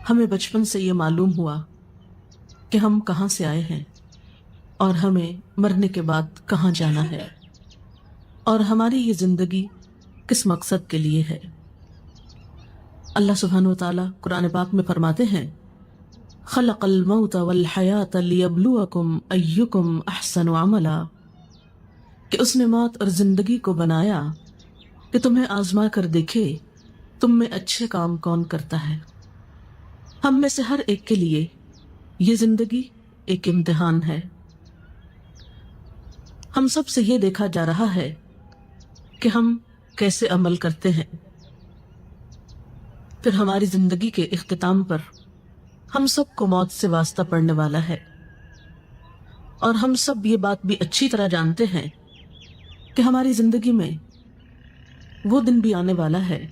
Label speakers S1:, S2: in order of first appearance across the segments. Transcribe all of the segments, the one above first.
S1: ہمیں بچپن سے یہ معلوم ہوا کہ ہم کہاں سے آئے ہیں اور ہمیں مرنے کے بعد کہاں جانا ہے، اور ہماری یہ زندگی کس مقصد کے لیے ہے۔ اللہ سبحانہ وتعالی قرآن پاک میں فرماتے ہیں، خلق الموت والحیات لیبلوکم ایکم احسن عملا، کہ اس نے موت اور زندگی کو بنایا کہ تمہیں آزما کر دیکھے تم میں اچھے کام کون کرتا ہے۔ ہم میں سے ہر ایک کے لیے یہ زندگی ایک امتحان ہے۔ ہم سب سے یہ دیکھا جا رہا ہے کہ ہم کیسے عمل کرتے ہیں۔ پھر ہماری زندگی کے اختتام پر ہم سب کو موت سے واسطہ پڑنے والا ہے، اور ہم سب یہ بات بھی اچھی طرح جانتے ہیں کہ ہماری زندگی میں وہ دن بھی آنے والا ہے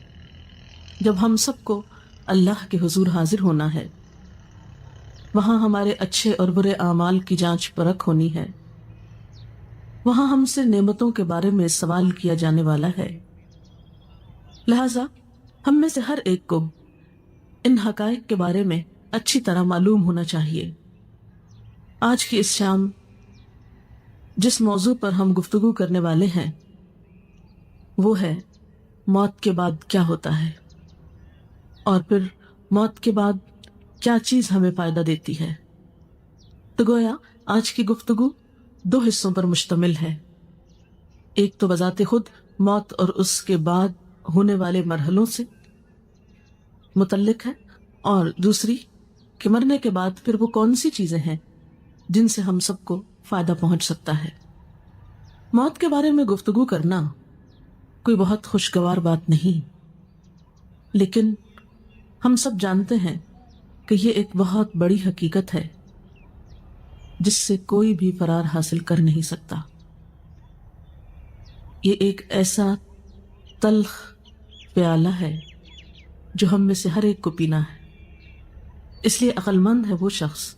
S1: جب ہم سب کو اللہ کے حضور حاضر ہونا ہے۔ وہاں ہمارے اچھے اور برے اعمال کی جانچ پرکھ ہونی ہے۔ وہاں ہم سے نعمتوں کے بارے میں سوال کیا جانے والا ہے۔ لہذا ہم میں سے ہر ایک کو ان حقائق کے بارے میں اچھی طرح معلوم ہونا چاہیے۔ آج کی اس شام جس موضوع پر ہم گفتگو کرنے والے ہیں وہ ہے موت کے بعد کیا ہوتا ہے، اور پھر موت کے بعد کیا چیز ہمیں فائدہ دیتی ہے۔ تو گویا آج کی گفتگو دو حصوں پر مشتمل ہے۔ ایک تو بذات خود موت اور اس کے بعد ہونے والے مرحلوں سے متعلق ہے، اور دوسری کہ مرنے کے بعد پھر وہ کون سی چیزیں ہیں جن سے ہم سب کو فائدہ پہنچ سکتا ہے۔ موت کے بارے میں گفتگو کرنا کوئی بہت خوشگوار بات نہیں، لیکن ہم سب جانتے ہیں کہ یہ ایک بہت بڑی حقیقت ہے جس سے کوئی بھی فرار حاصل کر نہیں سکتا۔ یہ ایک ایسا تلخ پیالہ ہے جو ہم میں سے ہر ایک کو پینا ہے۔ اس لیے عقل مند ہے وہ شخص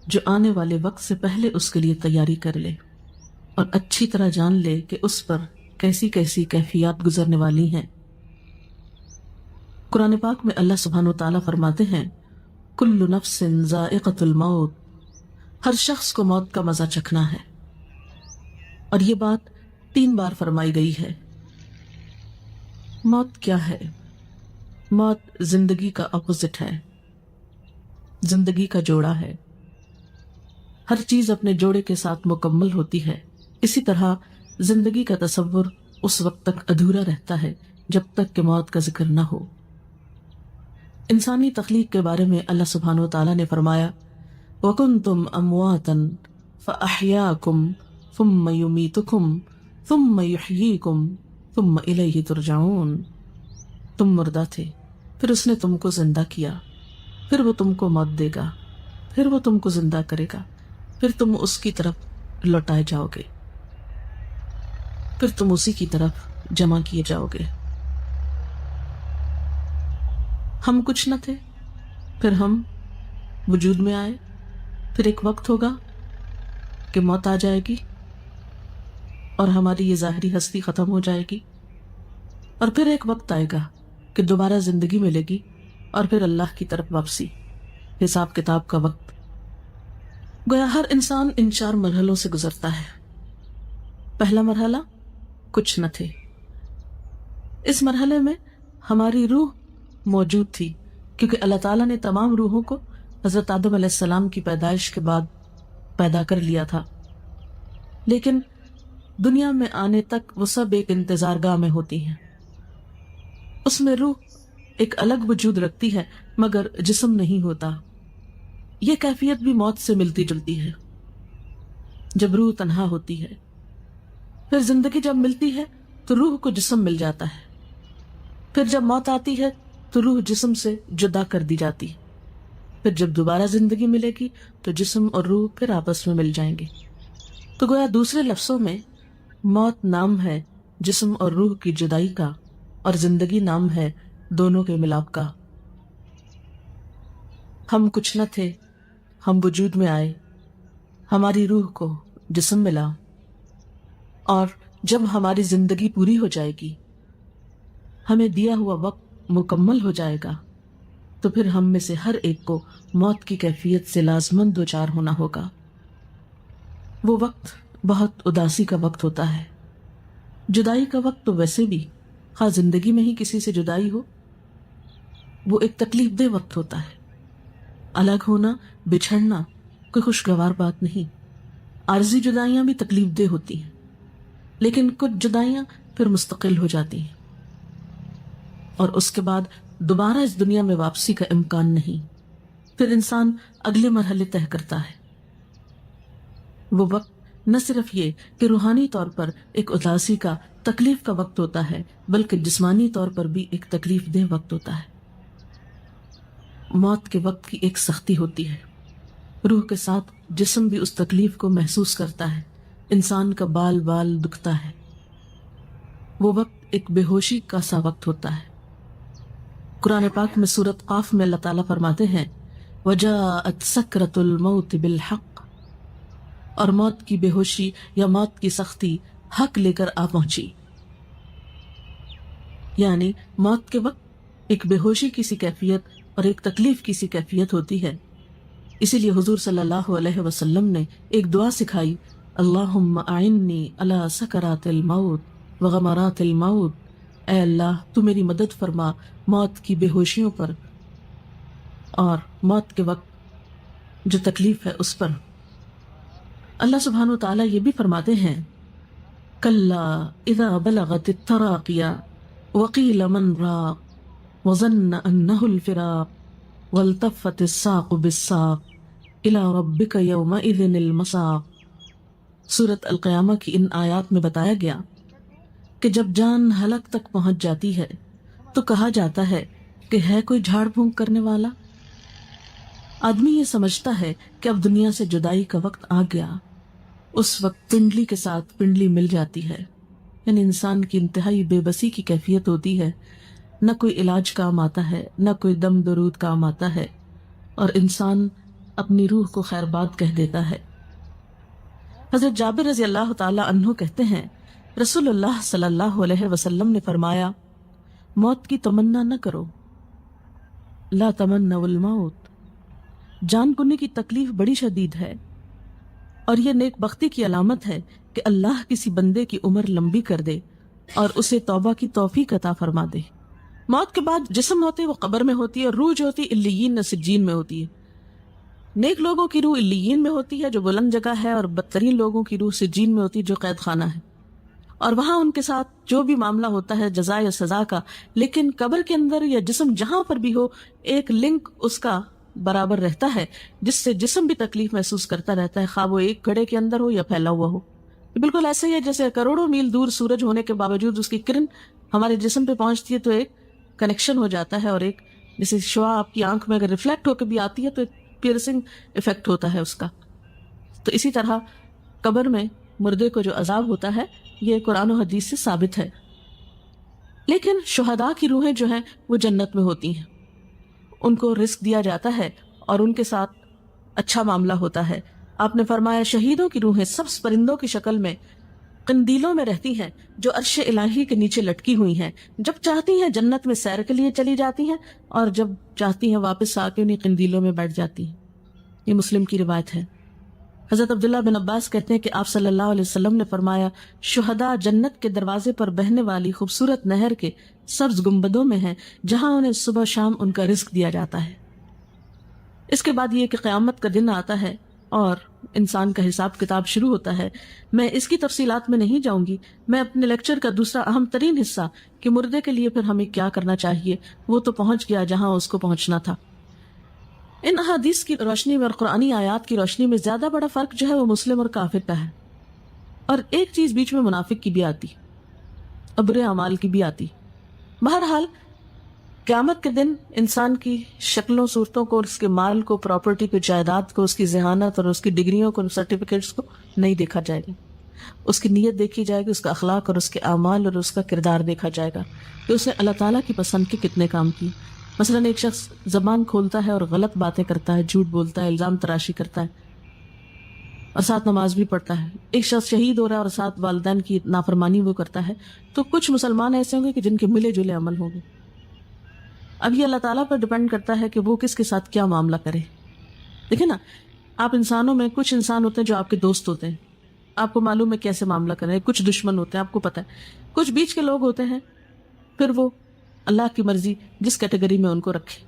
S1: جو آنے والے وقت سے پہلے اس کے لیے تیاری کر لے اور اچھی طرح جان لے کہ اس پر کیسی کیسی کیفیات گزرنے والی ہیں۔ قرآن پاک میں اللہ سبحانہ وتعالیٰ فرماتے ہیں، کل نفس ذائقۃ الموت، ہر شخص کو موت کا مزہ چکھنا ہے، اور یہ بات 3 بار فرمائی گئی ہے۔ موت کیا ہے؟ موت زندگی کا اپوزٹ ہے، زندگی کا جوڑا ہے۔ ہر چیز اپنے جوڑے کے ساتھ مکمل ہوتی ہے، اسی طرح زندگی کا تصور اس وقت تک ادھورا رہتا ہے جب تک کہ موت کا ذکر نہ ہو۔ انسانی تخلیق کے بارے میں اللہ سبحانہ وتعالیٰ نے فرمایا، وَكُنْتُمْ أَمْوَاتًا فَأَحْيَاكُمْ ثُمَّ يُمِيتُكُمْ ثُمَّ يُحْيِيكُمْ ثُمَّ إِلَيْهِ تُرْجَعُونَ، تم مردہ تھے، پھر اس نے تم کو زندہ کیا، پھر وہ تم کو موت دے گا، پھر وہ تم کو زندہ کرے گا، پھر تم اس کی طرف لوٹائے جاؤ گے، پھر تم اسی کی طرف جمع کیے جاؤ گے۔ ہم کچھ نہ تھے، پھر ہم وجود میں آئے، پھر ایک وقت ہوگا کہ موت آ جائے گی اور ہماری یہ ظاہری ہستی ختم ہو جائے گی، اور پھر ایک وقت آئے گا کہ دوبارہ زندگی ملے گی، اور پھر اللہ کی طرف واپسی، حساب کتاب کا وقت۔ گویا ہر انسان ان 4 مرحلوں سے گزرتا ہے۔ پہلا مرحلہ کچھ نہ تھے، اس مرحلے میں ہماری روح موجود تھی، کیونکہ اللہ تعالیٰ نے تمام روحوں کو حضرت آدم علیہ السلام کی پیدائش کے بعد پیدا کر لیا تھا، لیکن دنیا میں آنے تک وہ سب ایک انتظار گاہ میں ہوتی ہیں۔ اس میں روح ایک الگ وجود رکھتی ہے مگر جسم نہیں ہوتا۔ یہ کیفیت بھی موت سے ملتی جلتی ہے، جب روح تنہا ہوتی ہے۔ پھر زندگی جب ملتی ہے تو روح کو جسم مل جاتا ہے، پھر جب موت آتی ہے تو روح جسم سے جدا کر دی جاتی ہے، پھر جب دوبارہ زندگی ملے گی تو جسم اور روح پھر آپس میں مل جائیں گے۔ تو گویا دوسرے لفظوں میں موت نام ہے جسم اور روح کی جدائی کا، اور زندگی نام ہے دونوں کے ملاپ کا۔ ہم کچھ نہ تھے، ہم وجود میں آئے، ہماری روح کو جسم ملا، اور جب ہماری زندگی پوری ہو جائے گی، ہمیں دیا ہوا وقت مکمل ہو جائے گا، تو پھر ہم میں سے ہر ایک کو موت کی کیفیت سے لازماً دوچار ہونا ہوگا۔ وہ وقت بہت اداسی کا وقت ہوتا ہے۔ جدائی کا وقت تو ویسے بھی، خواہ زندگی میں ہی کسی سے جدائی ہو، وہ ایک تکلیف دہ وقت ہوتا ہے۔ الگ ہونا، بچھڑنا کوئی خوشگوار بات نہیں۔ عارضی جدائیاں بھی تکلیف دہ ہوتی ہیں، لیکن کچھ جدائیاں پھر مستقل ہو جاتی ہیں، اور اس کے بعد دوبارہ اس دنیا میں واپسی کا امکان نہیں۔ پھر انسان اگلے مرحلے طے کرتا ہے۔ وہ وقت نہ صرف یہ کہ روحانی طور پر ایک اداسی کا، تکلیف کا وقت ہوتا ہے، بلکہ جسمانی طور پر بھی ایک تکلیف دہ وقت ہوتا ہے۔ موت کے وقت کی ایک سختی ہوتی ہے، روح کے ساتھ جسم بھی اس تکلیف کو محسوس کرتا ہے، انسان کا بال بال دکھتا ہے۔ وہ وقت ایک بے ہوشی کا سا وقت ہوتا ہے۔ قرآن پاک میں سورۃ قاف میں اللہ تعالیٰ فرماتے ہیں وَجَاءَتْ سَكْرَةُ الْمَوْتِ بِالْحَقِّ، اور موت کی بے ہوشی یا موت کی سختی حق لے کر آ پہنچی۔ یعنی موت کے وقت ایک بے ہوشی کی سی کیفیت اور ایک تکلیف کی سی کیفیت ہوتی ہے۔ اسی لیے حضور صلی اللہ علیہ وسلم نے ایک دعا سکھائی، اللہم اعنی علی سکرات الموت وغمرات الموت، اے اللہ تو میری مدد فرما موت کی بے ہوشیوں پر اور موت کے وقت جو تکلیف ہے اس پر۔ اللہ سبحانہ وتعالیٰ یہ بھی فرماتے ہیں کلا اذا بلغت التراقی وقیل من راق وظن انہ الفراق والتفت الساق بالساق الی ربک یومئذ المساق۔ سورۃ القیامہ کی ان آیات میں بتایا گیا کہ جب جان حلق تک پہنچ جاتی ہے تو کہا جاتا ہے کہ ہے کوئی جھاڑ پھونک کرنے والا۔ آدمی یہ سمجھتا ہے کہ اب دنیا سے جدائی کا وقت آ گیا۔ اس وقت پنڈلی کے ساتھ پنڈلی مل جاتی ہے، یعنی انسان کی انتہائی بے بسی کی کیفیت ہوتی ہے، نہ کوئی علاج کام آتا ہے، نہ کوئی دم درود کام آتا ہے، اور انسان اپنی روح کو خیر باد کہہ دیتا ہے۔ حضرت جابر رضی اللہ تعالی عنہ کہتے ہیں رسول اللہ صلی اللہ علیہ وسلم نے فرمایا موت کی تمنا نہ کرو، لا تمنوا الموت۔ جان کنی کی تکلیف بڑی شدید ہے، اور یہ نیک بختی کی علامت ہے کہ اللہ کسی بندے کی عمر لمبی کر دے اور اسے توبہ کی توفیق عطا فرما دے۔ موت کے بعد جسم ہوتے وہ قبر میں ہوتی ہے، اور روح جو ہوتی ہے علیین نہ سجین میں ہوتی ہے۔ نیک لوگوں کی روح علیین میں ہوتی ہے جو بلند جگہ ہے، اور بدترین لوگوں کی روح سجین میں ہوتی ہے جو قید خانہ ہے، اور وہاں ان کے ساتھ جو بھی معاملہ ہوتا ہے جزا یا سزا کا۔ لیکن قبر کے اندر یا جسم جہاں پر بھی ہو ایک لنک اس کا برابر رہتا ہے، جس سے جسم بھی تکلیف محسوس کرتا رہتا ہے، خواہ وہ ایک گھڑے کے اندر ہو یا پھیلا ہوا ہو۔ بالکل ایسا ہی ہے جیسے کروڑوں میل دور سورج ہونے کے باوجود اس کی کرن ہمارے جسم پہ پہنچتی ہے تو ایک کنیکشن ہو جاتا ہے، اور ایک جیسے شعاع آپ کی آنکھ میں اگر ریفلیکٹ ہو کے بھی آتی ہے تو ایک پیئرسنگ افیکٹ ہوتا ہے اس کا۔ تو اسی طرح قبر میں مردے کو جو عذاب ہوتا ہے یہ قرآن و حدیث سے ثابت ہے۔ لیکن شہداء کی روحیں جو ہیں وہ جنت میں ہوتی ہیں، ان کو رزق دیا جاتا ہے اور ان کے ساتھ اچھا معاملہ ہوتا ہے۔ آپ نے فرمایا شہیدوں کی روحیں سبز پرندوں کی شکل میں قندیلوں میں رہتی ہیں جو عرش الہی کے نیچے لٹکی ہوئی ہیں، جب چاہتی ہیں جنت میں سیر کے لیے چلی جاتی ہیں، اور جب چاہتی ہیں واپس آ کے انہیں قندیلوں میں بیٹھ جاتی ہیں۔ یہ مسلم کی روایت ہے۔ حضرت عبداللہ بن عباس کہتے ہیں کہ آپ صلی اللہ علیہ وسلم نے فرمایا شہداء جنت کے دروازے پر بہنے والی خوبصورت نہر کے سبز گنبدوں میں ہیں جہاں انہیں صبح شام ان کا رزق دیا جاتا ہے۔ اس کے بعد یہ کہ قیامت کا دن آتا ہے اور انسان کا حساب کتاب شروع ہوتا ہے۔ میں اس کی تفصیلات میں نہیں جاؤں گی، میں اپنے لیکچر کا دوسرا اہم ترین حصہ کہ مردے کے لیے پھر ہمیں کیا کرنا چاہیے وہ تو پہنچ گیا جہاں اس کو پہنچنا تھا۔ ان احادیث کی روشنی میں اور قرآنی آیات کی روشنی میں زیادہ بڑا فرق جو ہے وہ مسلم اور کافر کا ہے، اور ایک چیز بیچ میں منافق کی بھی آتی، ابر اعمال کی بھی آتی۔ بہرحال قیامت کے دن انسان کی شکلوں صورتوں کو، اس کے مال کو، پراپرٹی کو، جائیداد کو، اس کی ذہانت اور اس کی ڈگریوں کو، سرٹیفکیٹس کو نہیں دیکھا جائے گا، اس کی نیت دیکھی جائے گی، اس کا اخلاق اور اس کے اعمال اور اس کا کردار دیکھا جائے گا کہ اس نے اللہ تعالیٰ کی پسند کے کتنے کام کیے۔ مثلاً ایک شخص زبان کھولتا ہے اور غلط باتیں کرتا ہے، جھوٹ بولتا ہے، الزام تراشی کرتا ہے اور ساتھ نماز بھی پڑھتا ہے۔ ایک شخص شہید ہو رہا ہے اور ساتھ والدین کی نافرمانی وہ کرتا ہے، تو کچھ مسلمان ایسے ہوں گے کہ جن کے ملے جلے عمل ہوں گے، اب یہ اللہ تعالیٰ پر ڈپینڈ کرتا ہے کہ وہ کس کے ساتھ کیا معاملہ کرے. دیکھیں نا، آپ انسانوں میں کچھ انسان ہوتے ہیں جو آپ کے دوست ہوتے ہیں، آپ کو معلوم ہے کیسے معاملہ کریں. کچھ دشمن ہوتے ہیں، آپ کو پتہ ہے. کچھ بیچ کے لوگ ہوتے ہیں، پھر وہ اللہ کی مرضی جس کیٹیگری میں ان کو رکھے.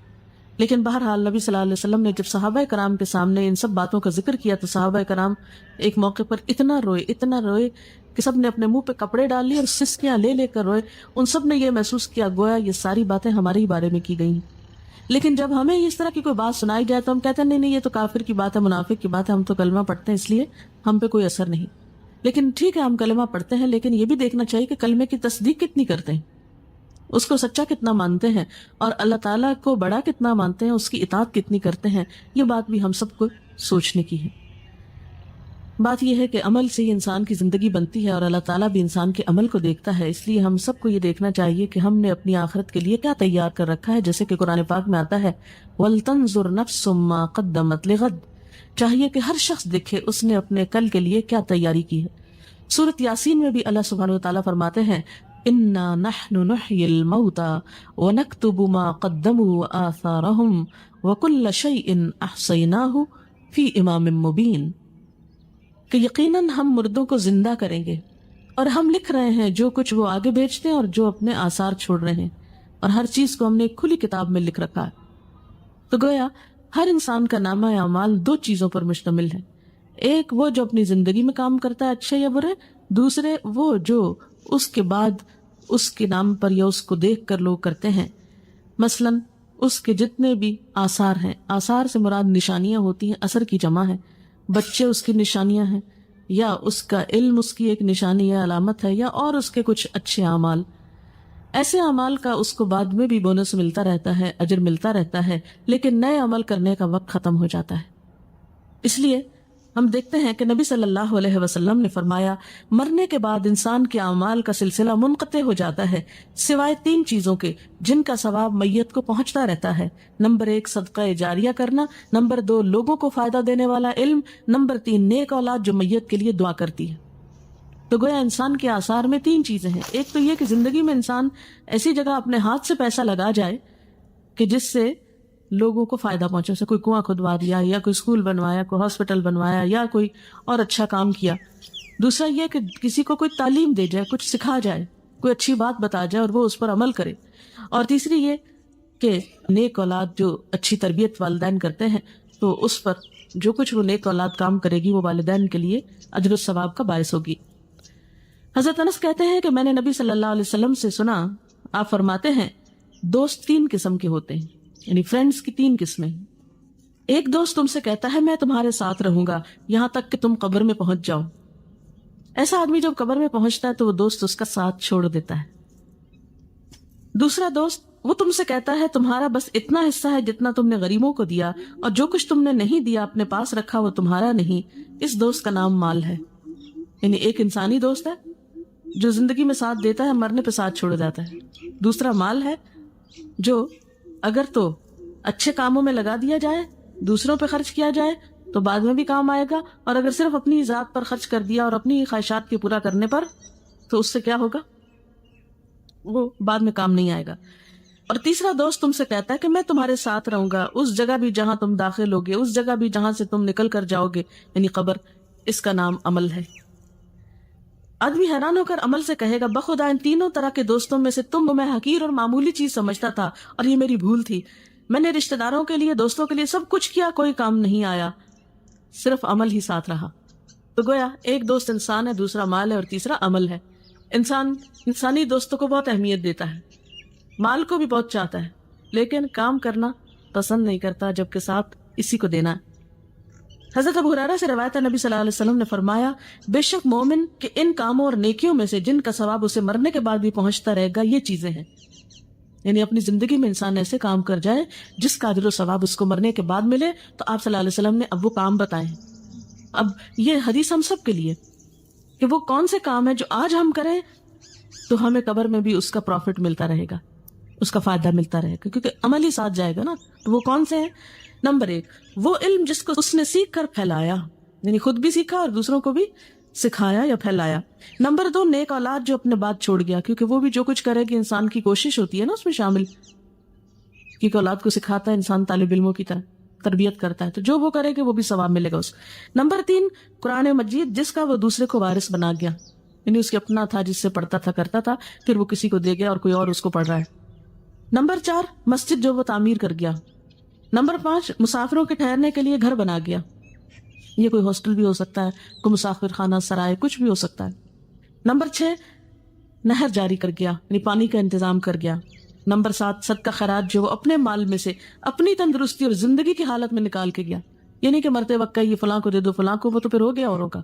S1: لیکن بہرحال نبی صلی اللہ علیہ وسلم نے جب صحابہ کرام کے سامنے ان سب باتوں کا ذکر کیا تو صحابہ کرام ایک موقع پر اتنا روئے کہ سب نے اپنے منہ پہ کپڑے ڈال لیے اور سسکیاں لے لے کر روئے. ان سب نے یہ محسوس کیا گویا یہ ساری باتیں ہمارے ہی بارے میں کی گئی. لیکن جب ہمیں اس طرح کی کوئی بات سنائی جائے تو ہم کہتے ہیں نہیں یہ تو کافر کی بات ہے، منافق کی بات ہے، ہم تو کلمہ پڑھتے ہیں اس لیے ہم پہ کوئی اثر نہیں. لیکن ٹھیک ہے ہم کلمہ پڑھتے ہیں، لیکن یہ بھی دیکھنا چاہیے کہ کلمے کی تصدیق کتنی کرتے ہیں، اس کو سچا کتنا مانتے ہیں، اور اللہ تعالیٰ کو بڑا کتنا مانتے ہیں، اس کی اطاعت کتنی کرتے ہیں. یہ بات بھی ہم سب کو سوچنے کی ہے. بات یہ ہے کہ عمل سے ہی انسان کی زندگی بنتی ہے، اور اللہ تعالیٰ بھی انسان کے عمل کو دیکھتا ہے. اس لیے ہم سب کو یہ دیکھنا چاہیے کہ ہم نے اپنی آخرت کے لیے کیا تیار کر رکھا ہے. جیسے کہ قرآن پاک میں آتا ہے وَلْتَنْظُرْ نَفْسٌ مَّا قَدَّمَتْ لِغَدٍ، چاہیے کہ ہر شخص دیکھے اس نے اپنے کل کے لیے کیا تیاری کی ہے. سورۃ یاسین میں بھی اللہ سبحانہ وتعالیٰ فرماتے ہیں اِنَّا نَحْنُ نُحْيِي الْمَوْتَى وَنَكْتُبُ مَا قَدَّمُوا وَآثَارَهُمْ وَكُلَّ شَيْءٍ أَحْصَيْنَاهُ فِي إِمَامٍ مُّبِينٍ، کہ یقیناً ہم مردوں کو زندہ کریں گے اور ہم لکھ رہے ہیں جو کچھ وہ آگے بھیجتے ہیں اور جو اپنے آثار چھوڑ رہے ہیں، اور ہر چیز کو ہم نے ایک کھلی کتاب میں لکھ رکھا ہے. تو گویا ہر انسان کا نامہ اعمال دو چیزوں پر مشتمل ہے. ایک وہ جو اپنی زندگی میں کام کرتا ہے اچھے یا برے، دوسرے وہ جو اس کے بعد اس کے نام پر یا اس کو دیکھ کر لوگ کرتے ہیں. مثلاً اس کے جتنے بھی آثار ہیں، آثار سے مراد نشانیاں ہوتی ہیں، اثر کی جمع ہے. بچے اس کی نشانیاں ہیں، یا اس کا علم اس کی ایک نشانی یا علامت ہے، یا اور اس کے کچھ اچھے اعمال. ایسے اعمال کا اس کو بعد میں بھی بونس ملتا رہتا ہے، اجر ملتا رہتا ہے، لیکن نئے عمل کرنے کا وقت ختم ہو جاتا ہے. اس لیے ہم دیکھتے ہیں کہ نبی صلی اللہ علیہ وسلم نے فرمایا مرنے کے بعد انسان کے اعمال کا سلسلہ منقطع ہو جاتا ہے سوائے تین چیزوں کے جن کا ثواب میت کو پہنچتا رہتا ہے. نمبر 1 صدقہ جاریہ کرنا، نمبر 2 لوگوں کو فائدہ دینے والا علم، نمبر 3 نیک اولاد جو میت کے لیے دعا کرتی ہے. تو گویا انسان کے آثار میں تین چیزیں ہیں. ایک تو یہ کہ زندگی میں انسان ایسی جگہ اپنے ہاتھ سے پیسہ لگا جائے کہ جس سے لوگوں کو فائدہ پہنچے، سے کوئی کنواں کھدوا دیا، یا کوئی اسکول بنوایا، کوئی ہاسپٹل بنوایا، یا کوئی اور اچھا کام کیا. دوسرا یہ کہ کسی کو کوئی تعلیم دے جائے، کچھ سکھا جائے، کوئی اچھی بات بتا جائے اور وہ اس پر عمل کرے. اور تیسری یہ کہ نیک اولاد جو اچھی تربیت والدین کرتے ہیں تو اس پر جو کچھ وہ نیک اولاد کام کرے گی وہ والدین کے لیے اجر و ثواب کا باعث ہوگی. حضرت انس کہتے ہیں کہ میں نے نبی صلی اللہ علیہ وسلم سے سنا، آپ فرماتے ہیں دوست 3 قسم کے ہوتے ہیں، یعنی فرینڈز کی 3 قسمیں. ایک دوست تم سے کہتا ہے میں تمہارے ساتھ رہوں گا یہاں تک کہ تم قبر میں پہنچ جاؤ. ایسا آدمی جب قبر میں پہنچتا ہے تو وہ دوست اس کا ساتھ چھوڑ دیتا ہے. دوسرا دوست وہ تم سے کہتا ہے تمہارا بس اتنا حصہ ہے جتنا تم نے غریبوں کو دیا، اور جو کچھ تم نے نہیں دیا اپنے پاس رکھا وہ تمہارا نہیں. اس دوست کا نام مال ہے. یعنی ایک انسانی دوست ہے جو زندگی میں ساتھ دیتا ہے، مرنے پہ ساتھ چھوڑ جاتا ہے. دوسرا مال ہے جو اگر تو اچھے کاموں میں لگا دیا جائے، دوسروں پہ خرچ کیا جائے تو بعد میں بھی کام آئے گا، اور اگر صرف اپنی ذات پر خرچ کر دیا اور اپنی خواہشات کے پورا کرنے پر تو اس سے کیا ہوگا، وہ بعد میں کام نہیں آئے گا. اور تیسرا دوست تم سے کہتا ہے کہ میں تمہارے ساتھ رہوں گا اس جگہ بھی جہاں تم داخل ہوگے، اس جگہ بھی جہاں سے تم نکل کر جاؤ گے، یعنی قبر. اس کا نام عمل ہے. آدمی حیران ہو کر عمل سے کہے گا بخدا ان تینوں طرح کے دوستوں میں سے تم کو میں حقیر اور معمولی چیز سمجھتا تھا، اور یہ میری بھول تھی. میں نے رشتہ داروں کے لیے، دوستوں کے لیے سب کچھ کیا، کوئی کام نہیں آیا، صرف عمل ہی ساتھ رہا. تو گویا ایک دوست انسان ہے، دوسرا مال ہے، اور تیسرا عمل ہے. انسان انسانی دوستوں کو بہت اہمیت دیتا ہے، مال کو بھی بہت چاہتا ہے، لیکن کام کرنا پسند نہیں کرتا جبکہ ساتھ اسی کو دینا ہے. حضرت ابو ہریرہ سے روایت ہے نبی صلی اللہ علیہ وسلم نے فرمایا بے شک مومن کے ان کاموں اور نیکیوں میں سے جن کا ثواب اسے مرنے کے بعد بھی پہنچتا رہے گا یہ چیزیں ہیں. یعنی اپنی زندگی میں انسان ایسے کام کر جائے جس کا اجر و ثواب اس کو مرنے کے بعد ملے. تو آپ صلی اللہ علیہ وسلم نے اب وہ کام بتائے ہیں. اب یہ حدیث ہم سب کے لیے کہ وہ کون سے کام ہیں جو آج ہم کریں تو ہمیں قبر میں بھی اس کا پروفٹ ملتا رہے گا، اس کا فائدہ ملتا رہے گا، کیونکہ عمل ہی ساتھ جائے گا نا. تو وہ کون سے ہیں؟ نمبر 1 وہ علم جس کو اس نے سیکھ کر پھیلایا، یعنی خود بھی سیکھا اور دوسروں کو بھی سکھایا یا پھیلایا. نمبر 2 نیک اولاد جو اپنے بعد چھوڑ گیا، کیونکہ وہ بھی جو کچھ کرے گی انسان کی کوشش ہوتی ہے نا اس میں شامل. کیونکہ اولاد کو سکھاتا ہے انسان طالب علموں کی طرح تربیت کرتا ہے، تو جو وہ کرے گا وہ بھی ثواب ملے گا اس. نمبر 3، قرآن مجید جس کا وہ دوسرے کو وارث بنا گیا، یعنی اس کے اپنا تھا جس سے پڑھتا تھا کرتا تھا، پھر وہ کسی کو دے گیا اور کوئی اور اس کو پڑھ رہا ہے. نمبر 4، مسجد جو وہ تعمیر کر گیا. نمبر 5، مسافروں کے ٹھہرنے کے لیے گھر بنا گیا. یہ کوئی ہاسٹل بھی ہو سکتا ہے، کوئی مسافر خانہ سرائے، کچھ بھی ہو سکتا ہے. نمبر 6، نہر جاری کر گیا، یعنی پانی کا انتظام کر گیا. نمبر 7، صدقہ خیرات جو وہ اپنے مال میں سے اپنی تندرستی اور زندگی کی حالت میں نکال کے گیا، یعنی کہ مرتے وقت یہ فلاں کو دے دو فلاں کو، وہ تو پھر ہو گیا اوروں کا.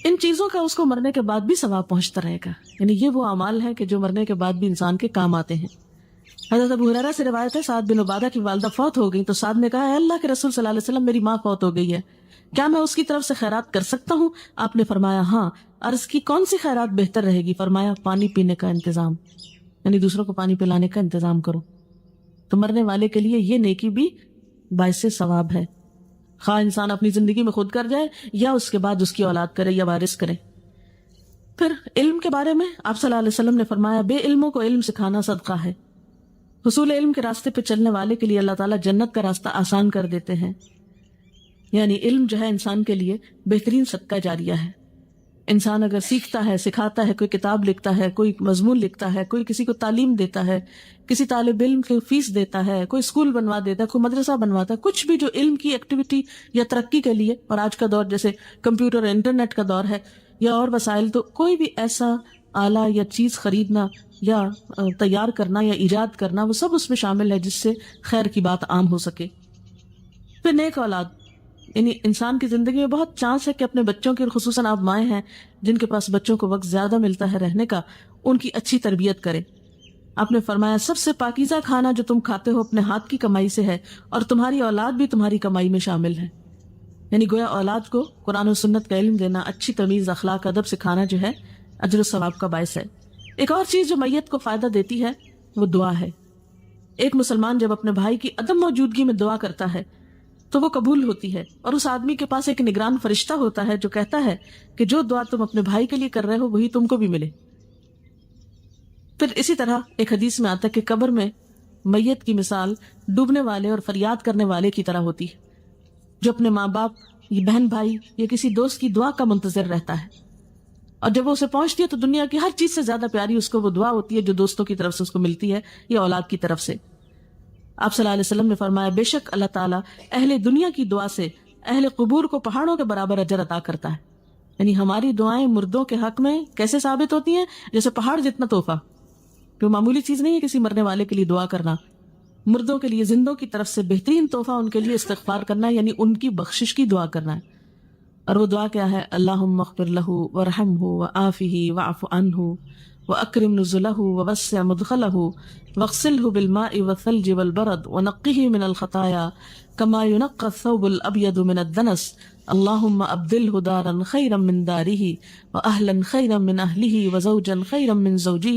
S1: ان چیزوں کا اس کو مرنے کے بعد بھی ثواب پہنچتا رہے گا. یعنی یہ وہ اعمال ہیں کہ جو مرنے کے بعد بھی انسان کے کام آتے ہیں. حضرت ابو ہریرہ سے روایت ہے، سعد بن عبادہ کی والدہ فوت ہو گئی تو سعد نے کہا، اے اللہ کے رسول صلی اللہ علیہ وسلم، میری ماں فوت ہو گئی ہے، کیا میں اس کی طرف سے خیرات کر سکتا ہوں؟ آپ نے فرمایا ہاں. عرض کی کون سی خیرات بہتر رہے گی؟ فرمایا پانی پینے کا انتظام، یعنی دوسروں کو پانی پلانے کا انتظام کرو. تو مرنے والے کے لیے یہ نیکی بھی باعث ثواب ہے، خواہ انسان اپنی زندگی میں خود کر جائے یا اس کے بعد اس کی اولاد کرے یا وارث کرے. پھر علم کے بارے میں آپ صلی اللہ علیہ وسلم نے فرمایا، بے علموں کو علم سکھانا صدقہ ہے. حصول علم کے راستے پہ چلنے والے کے لیے اللہ تعالیٰ جنت کا راستہ آسان کر دیتے ہیں. یعنی علم جو ہے انسان کے لیے بہترین صدقہ جاریہ ہے. انسان اگر سیکھتا ہے، سکھاتا ہے، کوئی کتاب لکھتا ہے، کوئی مضمون لکھتا ہے، کوئی کسی کو تعلیم دیتا ہے، کسی طالب علم کو فیس دیتا ہے، کوئی اسکول بنوا دیتا ہے، کوئی مدرسہ بنواتا ہے، کچھ بھی جو علم کی ایکٹیویٹی یا ترقی کے لیے، اور آج کا دور جیسے کمپیوٹر اور انٹرنیٹ کا دور ہے یا اور وسائل، تو کوئی بھی ایسا آلہ یا چیز خریدنا یا تیار کرنا یا ایجاد کرنا، وہ سب اس میں شامل ہے جس سے خیر کی بات عام ہو سکے. پھر نیک اولاد، یعنی انسان کی زندگی میں بہت چانس ہے کہ اپنے بچوں کی، اور خصوصاً آپ مائیں ہیں جن کے پاس بچوں کو وقت زیادہ ملتا ہے رہنے کا، ان کی اچھی تربیت کرے. آپ نے فرمایا سب سے پاکیزہ کھانا جو تم کھاتے ہو اپنے ہاتھ کی کمائی سے ہے، اور تمہاری اولاد بھی تمہاری کمائی میں شامل ہے. یعنی گویا اولاد کو قرآن و سنت کا علم دینا، اچھی تمیز، اخلاق، ادب سکھانا جو ہے اجر و ثواب کا باعث ہے. ایک اور چیز جو میت کو فائدہ دیتی ہے وہ دعا ہے. ایک مسلمان جب اپنے بھائی کی عدم موجودگی میں دعا کرتا ہے تو وہ قبول ہوتی ہے، اور اس آدمی کے پاس ایک نگران فرشتہ ہوتا ہے جو کہتا ہے کہ جو دعا تم اپنے بھائی کے لیے کر رہے ہو وہی تم کو بھی ملے. پھر اسی طرح ایک حدیث میں آتا ہے کہ قبر میں میت کی مثال ڈوبنے والے اور فریاد کرنے والے کی طرح ہوتی ہے، جو اپنے ماں باپ یا بہن بھائی یا کسی دوست کی دعا کا منتظر رہتا ہے، اور جب وہ اسے پہنچتی ہے تو دنیا کی ہر چیز سے زیادہ پیاری اس کو وہ دعا ہوتی ہے جو دوستوں کی طرف سے اس کو ملتی ہے یا اولاد کی طرف سے. آپ صلی اللہ علیہ وسلم نے فرمایا بے شک اللہ تعالیٰ اہل دنیا کی دعا سے اہل قبور کو پہاڑوں کے برابر اجر عطا کرتا ہے. یعنی ہماری دعائیں مردوں کے حق میں کیسے ثابت ہوتی ہیں؟ جیسے پہاڑ جتنا تحفہ، جو معمولی چیز نہیں ہے کسی مرنے والے کے لیے دعا کرنا. مردوں کے لیے زندوں کی طرف سے بہترین تحفہ ان کے لیے استغفار کرنا ہے، یعنی ان کی بخشش کی دعا کرنا ہے. اور وہ دعا کیا ہے؟ اللہم اغفر لہ وارحمہ وعافہ واعف عنہ واکرم نزلہ ووسع مدخلہ واغسلہ بالماء والثلج والبرد ونقہ من الخطایا کما ینقى الثوب الابیض من الدنس اللہم ابدلہ دارا خیرا من دارہ واہلا خیرا من اہلہ وزوجا خیرا من زوجہ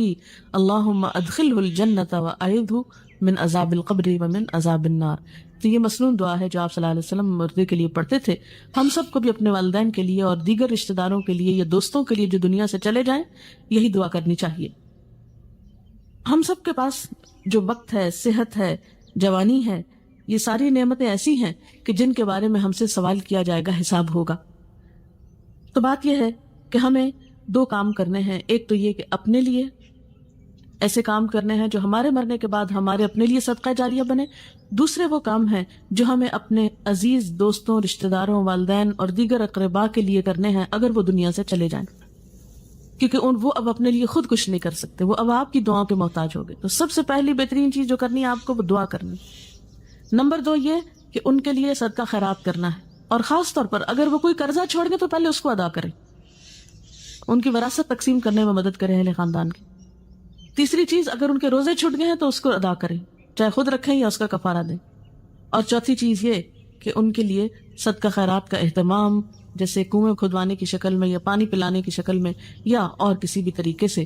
S1: اللہم ادخلہ الجنۃ واعذہ من عذاب القبر ومن عذاب النار. تو یہ مسنون دعا ہے جو آپ صلی اللہ علیہ وسلم مردے کے لیے پڑھتے تھے. ہم سب کو بھی اپنے والدین کے لیے اور دیگر رشتہ داروں کے لیے یا دوستوں کے لیے جو دنیا سے چلے جائیں یہی دعا کرنی چاہیے. ہم سب کے پاس جو وقت ہے، صحت ہے، جوانی ہے، یہ ساری نعمتیں ایسی ہیں کہ جن کے بارے میں ہم سے سوال کیا جائے گا، حساب ہوگا. تو بات یہ ہے کہ ہمیں دو کام کرنے ہیں. ایک تو یہ کہ اپنے لیے ایسے کام کرنے ہیں جو ہمارے مرنے کے بعد ہمارے اپنے لیے صدقہ جاریہ بنے. دوسرے وہ کام ہیں جو ہمیں اپنے عزیز دوستوں، رشتہ داروں، والدین اور دیگر اقرباء کے لیے کرنے ہیں اگر وہ دنیا سے چلے جائیں، کیونکہ وہ اب اپنے لیے خود کچھ نہیں کر سکتے، وہ اب آپ کی دعاؤں کے محتاج ہو گئے. تو سب سے پہلی بہترین چیز جو کرنی ہے آپ کو وہ دعا کرنی. نمبر 2 یہ کہ ان کے لیے صدقہ خیرات کرنا ہے، اور خاص طور پر اگر وہ کوئی قرضہ چھوڑ گئے تو پہلے اس کو ادا کریں، ان کی وراثت تقسیم کرنے میں مدد کریں اہل خاندان کی. تیسری چیز، اگر ان کے روزے چھوٹ گئے ہیں تو اس کو ادا کریں، چاہے خود رکھیں یا اس کا کفارہ دیں. اور چوتھی چیز یہ کہ ان کے لیے صدقہ خیرات کا اہتمام، جیسے کنویں کھدوانے کی شکل میں یا پانی پلانے کی شکل میں یا اور کسی بھی طریقے سے.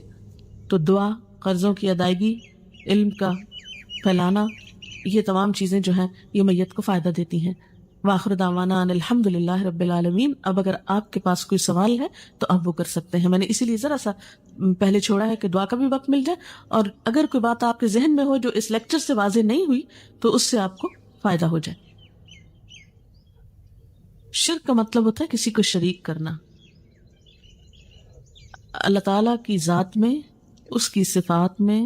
S1: تو دعا، قرضوں کی ادائیگی، علم کا پھیلانا، یہ تمام چیزیں جو ہیں یہ میت کو فائدہ دیتی ہیں. وآخر دعوانا ان الحمد للہ رب العالمین. اب اگر آپ کے پاس کوئی سوال ہے تو آپ وہ کر سکتے ہیں. میں نے اسی لیے ذرا سا پہلے چھوڑا ہے کہ دعا کا بھی وقت مل جائے, اور اگر کوئی بات آپ کے ذہن میں ہو جو اس لیکچر سے واضح نہیں ہوئی تو اس سے آپ کو فائدہ ہو جائے. شرک کا مطلب ہوتا ہے کسی کو شریک کرنا اللہ تعالیٰ کی ذات میں, اس کی صفات میں,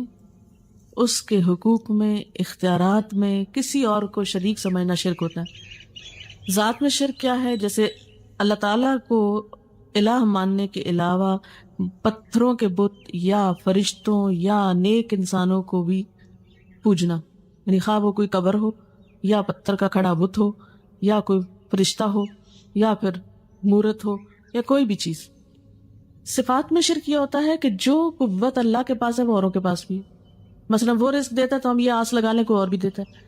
S1: اس کے حقوق میں, اختیارات میں کسی اور کو شریک سمجھنا شرک ہوتا ہے. ذات میں شرک کیا ہے؟ جیسے اللہ تعالیٰ کو الہ ماننے کے علاوہ پتھروں کے بت یا فرشتوں یا نیک انسانوں کو بھی پوجنا, یعنی خواہ وہ کوئی قبر ہو یا پتھر کا کھڑا بت ہو یا کوئی فرشتہ ہو یا پھر مورت ہو یا کوئی بھی چیز. صفات میں شرک یہ ہوتا ہے کہ جو قوت اللہ کے پاس ہے وہ اوروں کے پاس بھی ہے. مثلا وہ رزق دیتا ہے تو ہم یہ آس لگا لیں کوئی اور بھی دیتا ہے.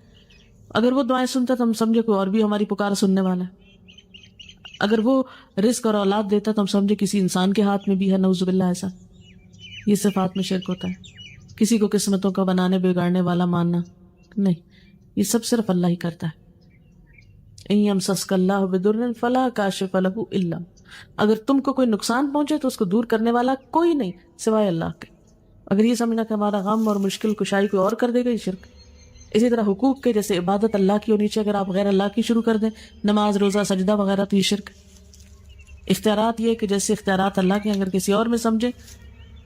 S1: اگر وہ دعائیں سنتا ہے تو ہم سمجھے کوئی اور بھی ہماری پکار سننے والا ہے. اگر وہ رزق اور اولاد دیتا ہے تو ہم سمجھے کسی انسان کے ہاتھ میں بھی ہے, نعوذ باللہ ایسا. یہ صفات میں شرک ہوتا ہے. کسی کو قسمتوں کا بنانے بگاڑنے والا ماننا نہیں, یہ سب صرف اللہ ہی کرتا ہے. ان یمسسک اللہ بضر فلا کاشف لہ الا, اگر تم کو کوئی نقصان پہنچے تو اس کو دور کرنے والا کوئی نہیں سوائے اللہ کے. اگر یہ سمجھنا کہ ہمارا غم اور مشکل کشائی کوئی اور کر دے گا, یہ شرک. اسی طرح حقوق کے, جیسے عبادت اللہ کی ہونی چاہیے, اگر آپ غیر اللہ کی شروع کر دیں, نماز روزہ سجدہ وغیرہ, تو یہ شرک. اختیارات یہ کہ جیسے اختیارات اللہ کے اگر کسی اور میں سمجھے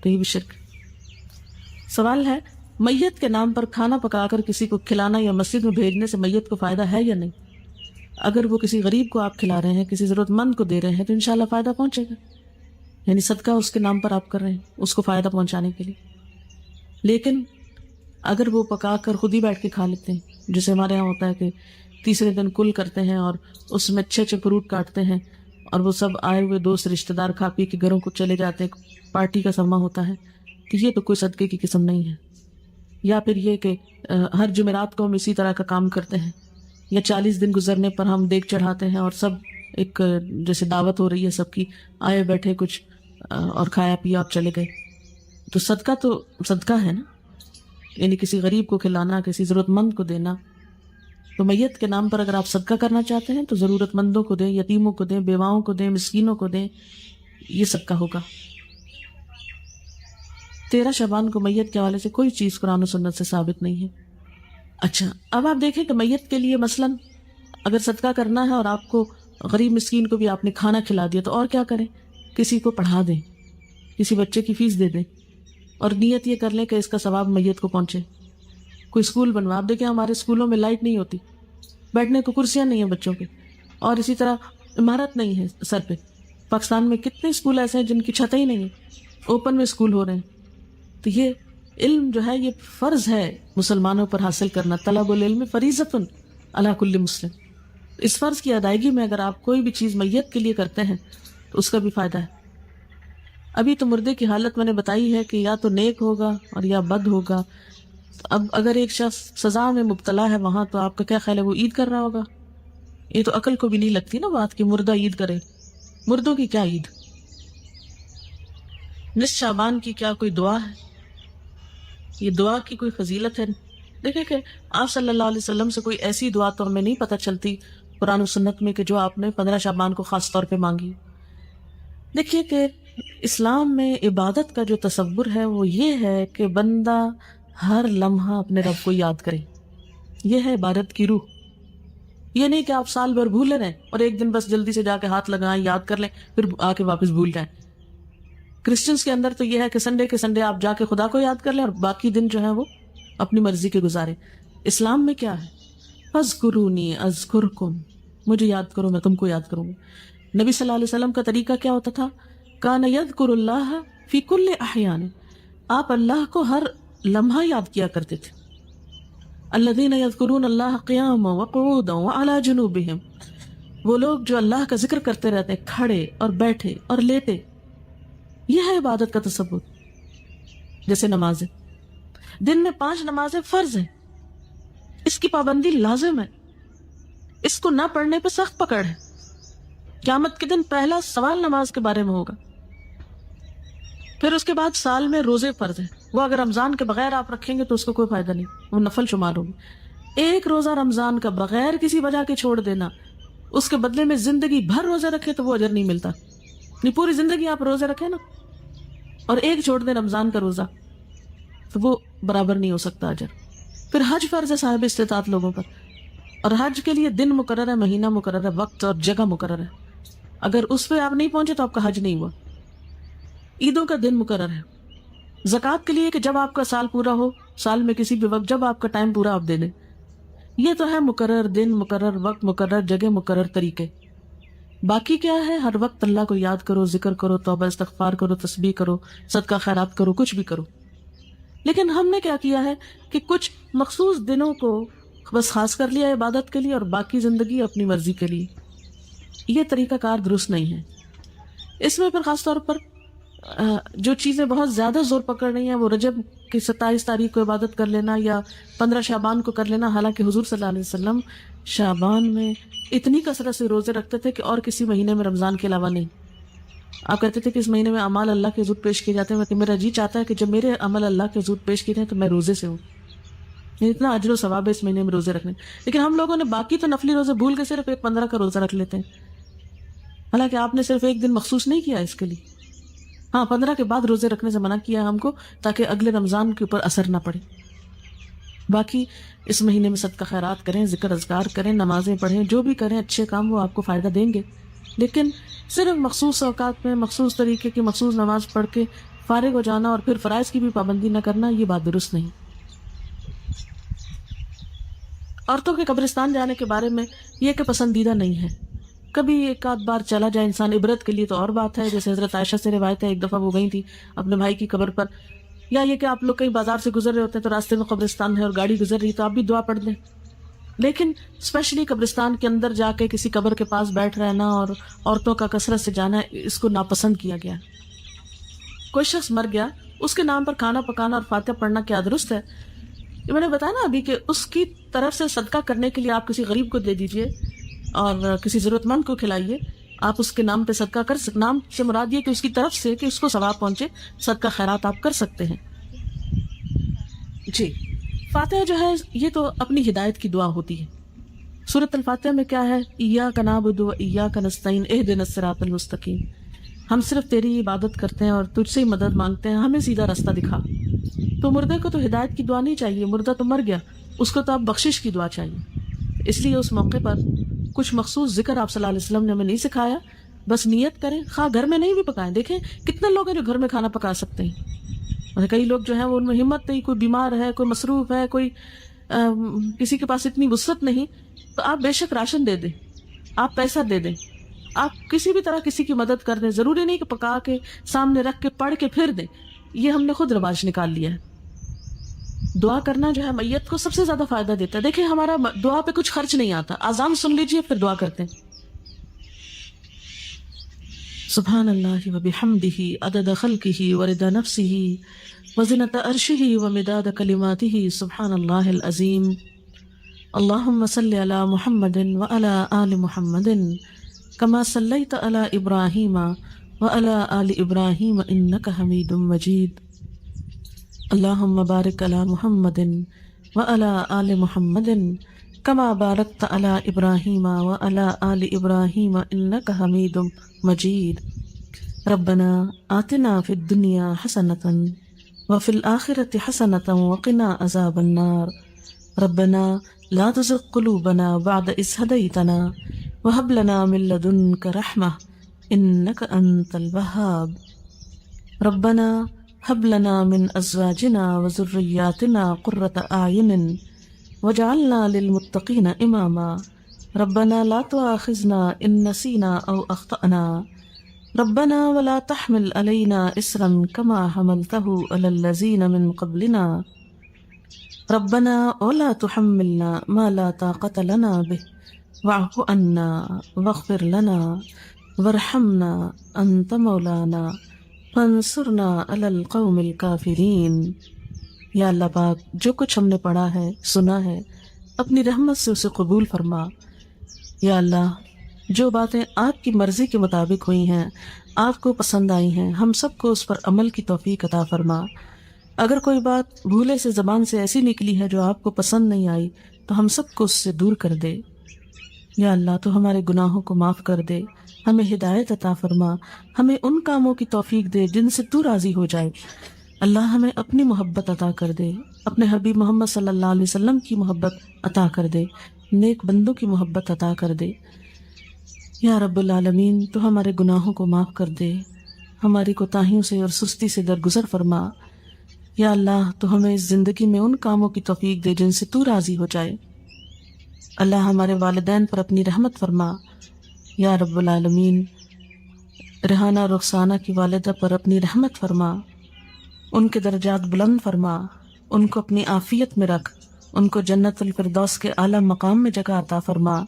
S1: تو یہ بھی شرک. سوال ہے, میت کے نام پر کھانا پکا کر کسی کو کھلانا یا مسجد میں بھیجنے سے میت کو فائدہ ہے یا نہیں؟ اگر وہ کسی غریب کو آپ کھلا رہے ہیں, کسی ضرورت مند کو دے رہے ہیں, تو انشاءاللہ فائدہ پہنچے گا. یعنی صدقہ اس کے نام پر آپ کر رہے ہیں اس کو فائدہ پہنچانے کے لیے. لیکن اگر وہ پکا کر خود ہی بیٹھ کے کھا لیتے ہیں, جیسے ہمارے ہاں ہوتا ہے کہ تیسرے دن کل کرتے ہیں اور اس میں اچھے اچھے فروٹ کاٹتے ہیں اور وہ سب آئے ہوئے دوست رشتہ دار کھا پی کے گھروں کو چلے جاتے ہیں, پارٹی کا سما ہوتا ہے, تو یہ تو کوئی صدقے کی قسم نہیں ہے. یا پھر یہ کہ ہر جمعرات کو ہم اسی طرح کا کام کرتے ہیں, یا 40 دن گزرنے پر ہم دیگ چڑھاتے ہیں اور سب ایک جیسے دعوت ہو رہی ہے سب کی, آئے بیٹھے کچھ اور کھایا پیا اور چلے گئے. تو صدقہ ہے نا, یعنی کسی غریب کو کھلانا, کسی ضرورت مند کو دینا. تو میت کے نام پر اگر آپ صدقہ کرنا چاہتے ہیں تو ضرورت مندوں کو دیں, یتیموں کو دیں, بیواؤں کو دیں, مسکینوں کو دیں, یہ صدقہ ہوگا. 13 شعبان کو میت کے حوالے سے کوئی چیز قرآن و سنت سے ثابت نہیں ہے. اچھا, اب آپ دیکھیں کہ میت کے لیے مثلاً اگر صدقہ کرنا ہے اور آپ کو غریب مسکین کو بھی آپ نے کھانا کھلا دیا, تو اور کیا کریں؟ کسی کو پڑھا دیں, کسی بچے کی فیس دے دیں, اور نیت یہ کر لیں کہ اس کا ثواب میت کو پہنچے. کوئی اسکول بنوا. آپ دیکھیں ہمارے اسکولوں میں لائٹ نہیں ہوتی, بیٹھنے کو کرسیاں نہیں ہیں بچوں کے, اور اسی طرح عمارت نہیں ہے سر پہ. پاکستان میں کتنے اسکول ایسے ہیں جن کی چھتیں ہی نہیں ہیں, اوپن میں اسکول ہو رہے ہیں. تو یہ علم جو ہے یہ فرض ہے مسلمانوں پر حاصل کرنا. طلب العلم فریضۃ علی کل مسلم. اس فرض کی ادائیگی میں اگر آپ کوئی بھی چیز میت کے لیے کرتے ہیں تو اس کا بھی فائدہ ہے. ابھی تو مردے کی حالت میں نے بتائی ہے کہ یا تو نیک ہوگا اور یا بد ہوگا. اب اگر ایک شخص سزا میں مبتلا ہے وہاں, تو آپ کا کیا خیال ہے وہ عید کر رہا ہوگا؟ یہ تو عقل کو بھی نہیں لگتی نا بات کہ مردہ عید کرے. مردوں کی کیا عید؟ نصف شعبان کی کیا کوئی دعا ہے؟ یہ دعا کی کوئی فضیلت ہے؟ دیکھیں کہ آپ صلی اللہ علیہ وسلم سے کوئی ایسی دعا تو ہمیں نہیں پتہ چلتی قرآن و سنت میں کہ جو آپ نے 15 شعبان کو خاص طور پہ مانگی. دیکھیے کہ اسلام میں عبادت کا جو تصور ہے وہ یہ ہے کہ بندہ ہر لمحہ اپنے رب کو یاد کرے. یہ ہے عبادت کی روح. یہ نہیں کہ آپ سال بھر بھولے رہیں اور ایک دن بس جلدی سے جا کے ہاتھ لگائیں, یاد کر لیں, پھر آ کے واپس بھول جائیں. کرسچنس کے اندر تو یہ ہے کہ سنڈے کے سنڈے آپ جا کے خدا کو یاد کر لیں اور باقی دن جو ہے وہ اپنی مرضی کے گزارے. اسلام میں کیا ہے؟ فاذکرونی اذکرکم, مجھے یاد کرو میں تم کو یاد کروں گا. نبی صلی اللہ علیہ وسلم کا طریقہ کیا ہوتا تھا؟ کان یذکر اللہ فی کل احیان, آپ اللہ کو ہر لمحہ یاد کیا کرتے تھے. الذین یذکرون اللہ قیاما وقعودا وعلی جنوبہم, وہ لوگ جو اللہ کا ذکر کرتے رہتے ہیں کھڑے اور بیٹھے اور لیٹے. یہ ہے عبادت کا تصور. جیسے نمازیں, دن میں 5 نمازیں فرض ہیں, اس کی پابندی لازم ہے. اس کو نہ پڑھنے پہ سخت پکڑ ہے. قیامت کے دن پہلا سوال نماز کے بارے میں ہوگا. پھر اس کے بعد سال میں روزے فرض ہیں, وہ اگر رمضان کے بغیر آپ رکھیں گے تو اس کو کوئی فائدہ نہیں, وہ نفل شمار ہوگی. ایک روزہ رمضان کا بغیر کسی وجہ کے چھوڑ دینا اس کے بدلے میں زندگی بھر روزے رکھے تو وہ اجر نہیں ملتا. نہیں پوری زندگی آپ روزے رکھیں نا اور ایک چھوڑ دیں رمضان کا روزہ تو وہ برابر نہیں ہو سکتا اجر. پھر حج فرض ہے صاحب استطاعت لوگوں پر, اور حج کے لیے دن مقرر ہے, مہینہ مقرر ہے, وقت اور جگہ مقرر ہے. اگر اس پہ آپ نہیں پہنچے تو آپ کا حج نہیں ہوا. عیدوں کا دن مقرر ہے. زکوٰۃ کے لیے کہ جب آپ کا سال پورا ہو, سال میں کسی بھی وقت جب آپ کا ٹائم پورا آپ دے دیں. یہ تو ہے مقرر دن, مقرر وقت, مقرر جگہ, مقرر طریقے. باقی کیا ہے؟ ہر وقت اللہ کو یاد کرو, ذکر کرو, توبہ استغفار کرو, تسبیح کرو, صدقہ خیرات کرو, کچھ بھی کرو. لیکن ہم نے کیا کیا ہے کہ کچھ مخصوص دنوں کو بس خاص کر لیا عبادت کے لیے اور باقی زندگی اپنی مرضی کے لیے. یہ طریقہ کار درست نہیں ہے. اس میں پھر خاص طور پر جو چیزیں بہت زیادہ زور پکڑ رہی ہیں وہ رجب کی 27 تاریخ کو عبادت کر لینا یا 15 شعبان کو کر لینا. حالانکہ حضور صلی اللہ علیہ وسلم شعبان میں اتنی کثرت سے روزے رکھتے تھے کہ اور کسی مہینے میں رمضان کے علاوہ نہیں. آپ کہتے تھے کہ اس مہینے میں اعمال اللہ کے حضور پیش کیے جاتے ہیں, کہ میرا جی چاہتا ہے کہ جب میرے عمل اللہ کے حضور پیش کیے جائیں تو میں روزے سے ہوں. اتنا اجر و ثواب ہے اس مہینے میں روزے رکھنے. لیکن ہم لوگوں نے باقی تو نفلی روزے بھول کے صرف ایک 15 کا روزہ رکھ لیتے ہیں. حالانکہ آپ نے صرف ایک دن مخصوص نہیں کیا اس کے لیے. ہاں 15 کے بعد روزے رکھنے سے منع کیا ہم کو تاکہ اگلے رمضان کے اوپر اثر نہ پڑے. باقی اس مہینے میں صدقہ خیرات کریں, ذکر اذکار کریں, نمازیں پڑھیں, جو بھی کریں اچھے کام وہ آپ کو فائدہ دیں گے. لیکن صرف مخصوص اوقات میں مخصوص طریقے کی مخصوص نماز پڑھ کے فارغ ہو جانا اور پھر فرائض کی بھی پابندی نہ کرنا, یہ بات درست نہیں. عورتوں کے قبرستان جانے کے بارے میں یہ کہ پسندیدہ نہیں ہے. کبھی ایک آدھ بار چلا جائے انسان عبرت کے لیے تو اور بات ہے. جیسے حضرت عائشہ سے روایت ہے ایک دفعہ وہ گئی تھی اپنے بھائی کی قبر پر, یا یہ کہ آپ لوگ کہیں بازار سے گزر رہے ہوتے ہیں تو راستے میں قبرستان ہے اور گاڑی گزر رہی تو آپ بھی دعا پڑھ لیں. لیکن اسپیشلی قبرستان کے اندر جا کے کسی قبر کے پاس بیٹھ رہنا اور عورتوں کا کثرت سے جانا, اس کو ناپسند کیا گیا. کوئی شخص مر گیا, اس کے نام پر کھانا پکانا اور فاتحہ پڑھنا کیا درست ہے؟ میں نے بتایا نا ابھی کہ اس کی طرف سے صدقہ کرنے کے لیے آپ کسی غریب کو دے دیجئے اور کسی ضرورت مند کو کھلائیے. آپ اس کے نام پہ صدقہ کر سکتے. نام سے مراد یہ کہ اس کی طرف سے کہ اس کو ثواب پہنچے, صدقہ خیرات آپ کر سکتے ہیں. جی فاتحہ جو ہے یہ تو اپنی ہدایت کی دعا ہوتی ہے. سورۃ الفاتحہ میں کیا ہے؟ ایاک نعبد و ایاک نستعین اہدنا الصراط المستقیم. ہم صرف تیری عبادت کرتے ہیں اور تجھ سے ہی مدد مانگتے ہیں, ہمیں سیدھا راستہ دکھا. تو مردے کو تو ہدایت کی دعا نہیں چاہیے, مردہ تو مر گیا, اس کو تو آپ بخشش کی دعا چاہیے. اس لیے اس موقع پر کچھ مخصوص ذکر آپ صلی اللہ علیہ وسلم نے ہمیں نہیں سکھایا. بس نیت کریں, خواہ گھر میں نہیں بھی پکائیں. دیکھیں کتنے لوگ ہیں جو گھر میں کھانا پکا سکتے ہیں, اور کئی لوگ جو ہیں وہ ان میں ہمت نہیں, کوئی بیمار ہے, کوئی مصروف ہے, کوئی کسی کے پاس اتنی وسعت نہیں. تو آپ بے شک راشن دے دیں, آپ پیسہ دے دیں, آپ کسی بھی طرح کسی کی مدد کر دیں. ضروری نہیں کہ پکا کے سامنے رکھ کے پڑھ کے پھر دیں. یہ ہم نے خود رواج نکال لیا ہے. دعا کرنا جو ہے میت کو سب سے زیادہ فائدہ دیتا ہے. دیکھیں ہمارا دعا پہ کچھ خرچ نہیں آتا. اذان سن لیجئے پھر دعا کرتے ہیں. سبحان اللہ وبحمدہ عدد خلقہ ورضا نفسہ وزنۃ عرشہ ومداد کلماتہ. سبحان اللہ العظیم. اللہم صلی علی محمد وعلی آل محمد کما صلیت علی ابراہیم وعلی آل ابراہیم انک حمید مجید. اللہم بارک علی محمد وعلی آل محمد کما بارکت علی ابراہیم وعلی آل ابراہیم انک حمید مجید. ربنا آتنا فی الدنیا حسنۃ وفی الآخرۃ حسنۃ وقنا عذاب النار. ربنا لا تزغ قلوبنا بعد إذ هديتنا وهب لنا من لدنك رحمة إنك أنت الوهاب. ربنا هب لنا من أزواجنا وذرياتنا قرة أعين واجعلنا للمتقين إماما. ربنا لا تؤاخذنا إن نسينا أو أخطأنا. ربنا ولا تحمل علينا إصرا كما حملته على الذين من قبلنا. ربنا ولا تحملنا ما لا طاقة لنا به واعف عنا واغفر لنا وارحمنا أنت مولانا فانصرنا على القوم الكافرين. یا اللہ پاک جو کچھ ہم نے پڑھا ہے سنا ہے اپنی رحمت سے اسے قبول فرما. یا اللہ جو باتیں آپ کی مرضی کے مطابق ہوئی ہیں, آپ کو پسند آئی ہیں, ہم سب کو اس پر عمل کی توفیق عطا فرما. اگر کوئی بات بھولے سے زبان سے ایسی نکلی ہے جو آپ کو پسند نہیں آئی تو ہم سب کو اس سے دور کر دے. یا اللہ تو ہمارے گناہوں کو معاف کر دے، ہمیں ہدایت عطا فرما، ہمیں ان کاموں کی توفیق دے جن سے تو راضی ہو جائے۔ اللہ ہمیں اپنی محبت عطا کر دے، اپنے حبیب محمد صلی اللہ علیہ وسلم کی محبت عطا کر دے، نیک بندوں کی محبت عطا کر دے۔ یا رب العالمین تو ہمارے گناہوں کو معاف کر دے، ہماری کوتاہیوں سے اور سستی سے درگزر فرما۔ یا اللہ تو ہمیں اس زندگی میں ان کاموں کی توفیق دے جن سے تو راضی ہو جائے۔ اللہ ہمارے والدین پر اپنی رحمت فرما۔ یا رب العالمین ریحانہ رخسانہ کی والدہ پر اپنی رحمت فرما، ان کے درجات بلند فرما، ان کو اپنی عافیت میں رکھ، ان کو جنت الفردوس کے اعلیٰ مقام میں جگہ عطا فرما،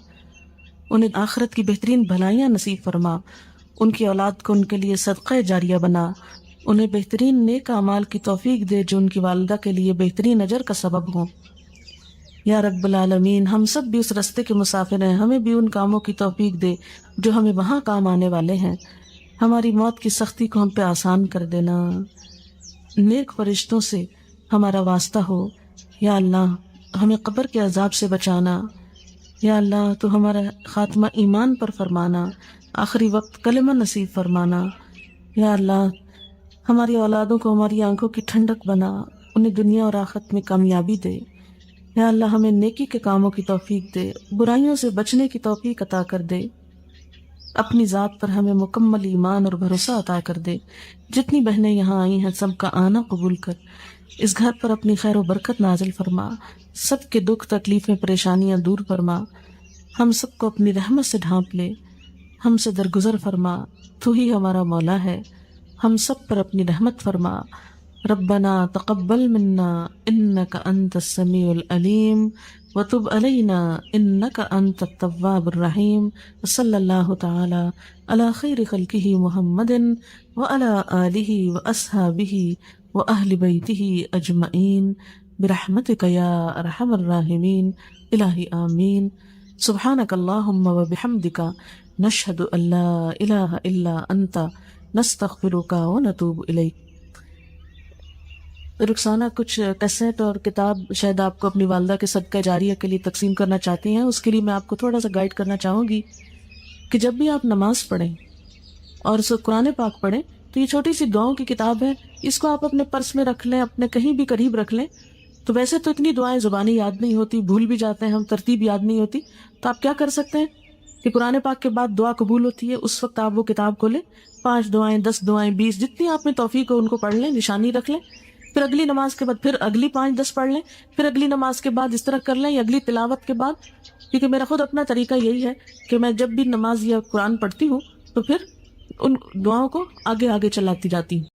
S1: انہیں آخرت کی بہترین بھلائیاں نصیب فرما، ان کی اولاد کو ان کے لیے صدقہ جاریہ بنا، انہیں بہترین نیک اعمال کی توفیق دے جو ان کی والدہ کے لیے بہترین اجر کا سبب ہوں۔ یا رب العالمین ہم سب بھی اس رستے کے مسافر ہیں، ہمیں بھی ان کاموں کی توفیق دے جو ہمیں وہاں کام آنے والے ہیں۔ ہماری موت کی سختی کو ہم پہ آسان کر دینا، نیک فرشتوں سے ہمارا واسطہ ہو۔ یا اللہ ہمیں قبر کے عذاب سے بچانا۔ یا اللہ تو ہمارا خاتمہ ایمان پر فرمانا، آخری وقت کلمہ نصیب فرمانا۔ یا اللہ ہماری اولادوں کو ہماری آنکھوں کی ٹھنڈک بنا، انہیں دنیا اور آخرت میں کامیابی دے۔ یا اللہ ہمیں نیکی کے کاموں کی توفیق دے، برائیوں سے بچنے کی توفیق عطا کر دے، اپنی ذات پر ہمیں مکمل ایمان اور بھروسہ عطا کر دے۔ جتنی بہنیں یہاں آئی ہیں سب کا آنا قبول کر، اس گھر پر اپنی خیر و برکت نازل فرما، سب کے دکھ تکلیفیں پریشانیاں دور فرما، ہم سب کو اپنی رحمت سے ڈھانپ لے، ہم سے درگزر فرما، تو ہی ہمارا مولا ہے، ہم سب پر اپنی رحمت فرما۔ ربنا تقبل منا انك انت السميع العليم وتب علينا انك انت التواب الرحيم، صلی اللہ تعالی على خیر خلقه محمد وعلى آلہ واصحابہ واہل بیتہ اجمعین برحمتک یا ارحم الراحمین۔ الہی آمین۔ سبحانک اللہم وبحمدک نشہد ان لا الہ الا انت نستغفرک ونتوب الیک۔ رخسانہ کچھ کیسٹ اور کتاب شاید آپ کو اپنی والدہ کے صدقہ جاریہ کے لیے تقسیم کرنا چاہتی ہیں۔ اس کے لیے میں آپ کو تھوڑا سا گائیڈ کرنا چاہوں گی کہ جب بھی آپ نماز پڑھیں اور قرآن پاک پڑھیں تو یہ چھوٹی سی دعاؤں کی کتاب ہے، اس کو آپ اپنے پرس میں رکھ لیں، اپنے کہیں بھی قریب رکھ لیں۔ تو ویسے تو اتنی دعائیں زبانی یاد نہیں ہوتی، بھول بھی جاتے ہیں ہم، ترتیب یاد نہیں ہوتی، تو آپ کیا کر سکتے ہیں کہ قرآن پاک کے بعد دعا قبول ہوتی ہے، اس وقت آپ وہ کتاب کھولیں، 5 دعائیں 10 دعائیں 20 جتنی آپ میں توفیق ہو ان کو پڑھ لیں، نشانی رکھ لیں، پھر اگلی نماز کے بعد پھر اگلی 5-10 پڑھ لیں، پھر اگلی نماز کے بعد اس طرح کر لیں، یا اگلی تلاوت کے بعد۔ کیونکہ میرا خود اپنا طریقہ یہی ہے کہ میں جب بھی نماز یا قرآن پڑھتی ہوں تو پھر ان دعاؤں کو آگے آگے چلاتی جاتی ہوں۔